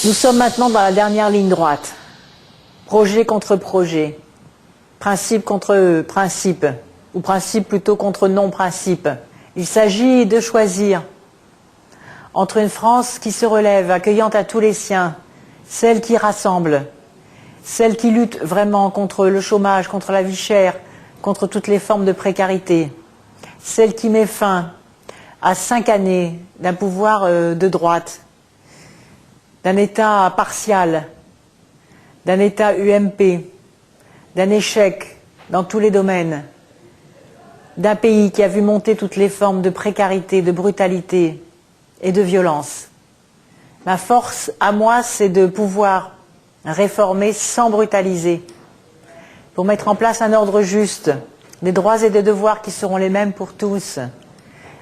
Nous sommes maintenant dans la dernière ligne droite. Projet contre projet, principe contre principe, ou principe plutôt contre non-principe. Il s'agit de choisir entre une France qui se relève, accueillante à tous les siens, celle qui rassemble, celle qui lutte vraiment contre le chômage, contre la vie chère, contre toutes les formes de précarité, celle qui met fin à 5 années d'un pouvoir de droite, d'un État partial, d'un État UMP, d'un échec dans tous les domaines, d'un pays qui a vu monter toutes les formes de précarité, de brutalité et de violence. Ma force à moi, c'est de pouvoir réformer sans brutaliser, pour mettre en place un ordre juste, des droits et des devoirs qui seront les mêmes pour tous.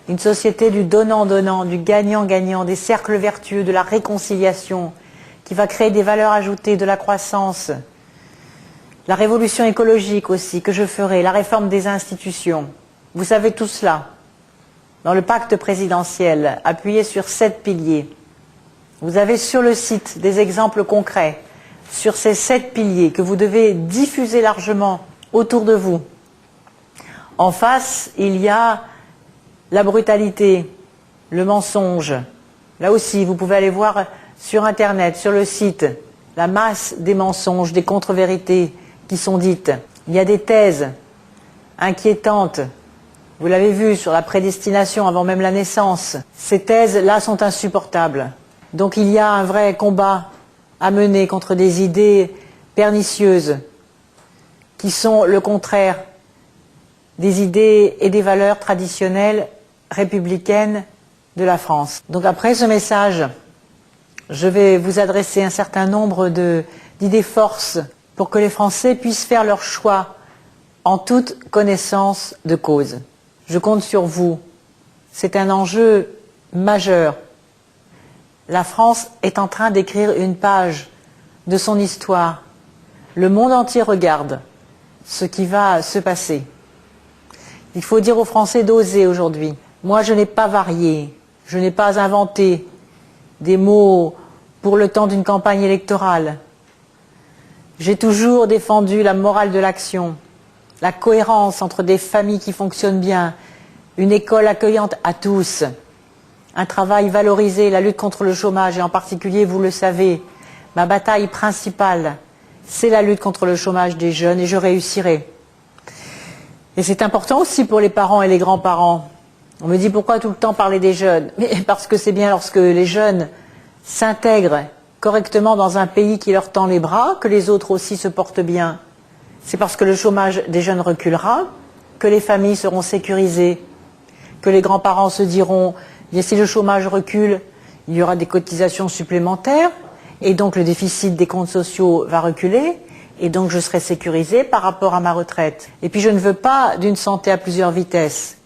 Une société du donnant-donnant, du gagnant-gagnant, des cercles vertueux, de la réconciliation, qui va créer des valeurs ajoutées, de la croissance. La révolution écologique aussi, que je ferai, la réforme des institutions. Vous savez tout cela. Dans le pacte présidentiel, appuyé sur 7 piliers. Vous avez sur le site des exemples concrets sur ces 7 piliers que vous devez diffuser largement autour de vous. En face, il y a la brutalité, le mensonge. Là aussi, vous pouvez aller voir sur Internet, sur le site, la masse des mensonges, des contre-vérités qui sont dites. Il y a des thèses inquiétantes. Vous l'avez vu sur la prédestination avant même la naissance. Ces thèses-là sont insupportables. Donc il y a un vrai combat à mener contre des idées pernicieuses qui sont le contraire des idées et des valeurs traditionnelles républicaines de la France. Donc après ce message, je vais vous adresser un certain nombre d'idées forces pour que les Français puissent faire leur choix en toute connaissance de cause. Je compte sur vous. C'est un enjeu majeur. La France est en train d'écrire une page de son histoire. Le monde entier regarde ce qui va se passer. Il faut dire aux Français d'oser aujourd'hui. Moi, je n'ai pas varié, je n'ai pas inventé des mots pour le temps d'une campagne électorale. J'ai toujours défendu la morale de l'action, la cohérence entre des familles qui fonctionnent bien, une école accueillante à tous, un travail valorisé, la lutte contre le chômage, et en particulier, vous le savez, ma bataille principale, c'est la lutte contre le chômage des jeunes, et je réussirai. Et c'est important aussi pour les parents et les grands-parents. On me dit pourquoi tout le temps parler des jeunes? Mais parce que c'est bien lorsque les jeunes s'intègrent correctement dans un pays qui leur tend les bras, que les autres aussi se portent bien. C'est parce que le chômage des jeunes reculera, que les familles seront sécurisées, que les grands-parents se diront, bien si le chômage recule, il y aura des cotisations supplémentaires, et donc le déficit des comptes sociaux va reculer, et donc je serai sécurisé par rapport à ma retraite. Et puis je ne veux pas d'une santé à plusieurs vitesses.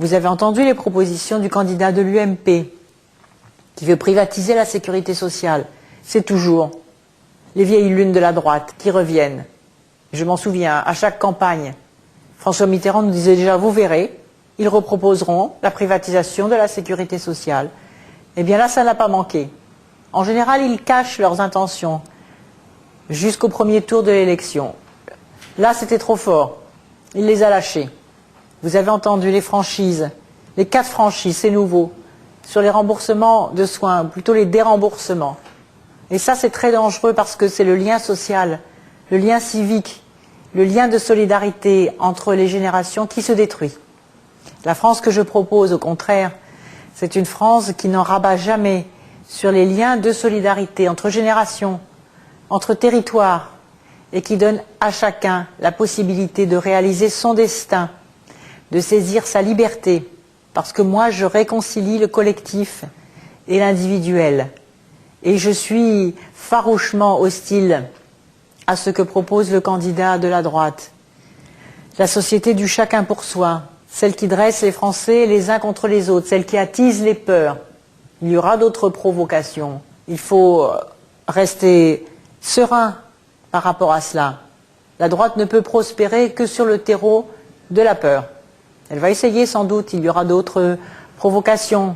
Vous avez entendu les propositions du candidat de l'UMP, qui veut privatiser la sécurité sociale. C'est toujours les vieilles lunes de la droite qui reviennent. Je m'en souviens, à chaque campagne, François Mitterrand nous disait déjà, vous verrez, ils reproposeront la privatisation de la sécurité sociale. Eh bien là, ça n'a pas manqué. En général, ils cachent leurs intentions jusqu'au premier tour de l'élection. Là, c'était trop fort. Il les a lâchés. Vous avez entendu les franchises, les 4 franchises, c'est nouveau, sur les remboursements de soins, plutôt les déremboursements. Et ça, c'est très dangereux parce que c'est le lien social, le lien civique, le lien de solidarité entre les générations qui se détruit. La France que je propose, au contraire, c'est une France qui n'en rabat jamais sur les liens de solidarité entre générations, entre territoires, et qui donne à chacun la possibilité de réaliser son destin, de saisir sa liberté, parce que moi, je réconcilie le collectif et l'individuel. Et je suis farouchement hostile à ce que propose le candidat de la droite. La société du chacun pour soi, celle qui dresse les Français les uns contre les autres, celle qui attise les peurs. Il y aura d'autres provocations. Il faut rester serein par rapport à cela. La droite ne peut prospérer que sur le terreau de la peur. Elle va essayer sans doute, il y aura d'autres provocations,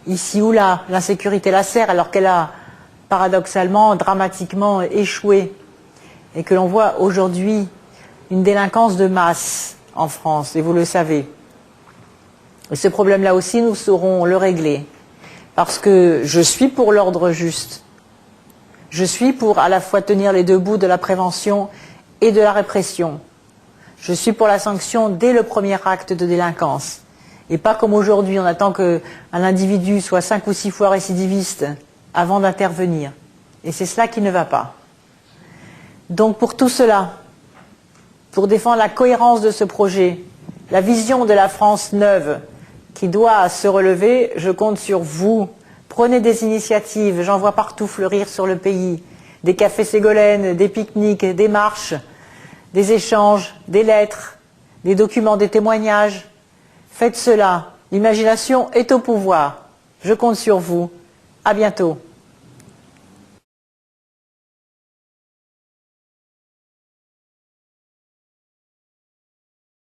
ici ou là. L'insécurité la sert alors qu'elle a paradoxalement, dramatiquement échoué et que l'on voit aujourd'hui une délinquance de masse en France, et vous le savez. Et ce problème-là aussi, nous saurons le régler, parce que je suis pour l'ordre juste. Je suis pour à la fois tenir les deux bouts de la prévention et de la répression. Je suis pour la sanction dès le premier acte de délinquance. Et pas comme aujourd'hui, on attend qu'un individu soit 5 ou 6 fois récidiviste avant d'intervenir. Et c'est cela qui ne va pas. Donc pour tout cela, pour défendre la cohérence de ce projet, la vision de la France neuve qui doit se relever, je compte sur vous. Prenez des initiatives, j'en vois partout fleurir sur le pays. Des cafés Ségolène, des pique-niques, des marches, des échanges, des lettres, des documents, des témoignages. Faites cela. L'imagination est au pouvoir. Je compte sur vous. À bientôt.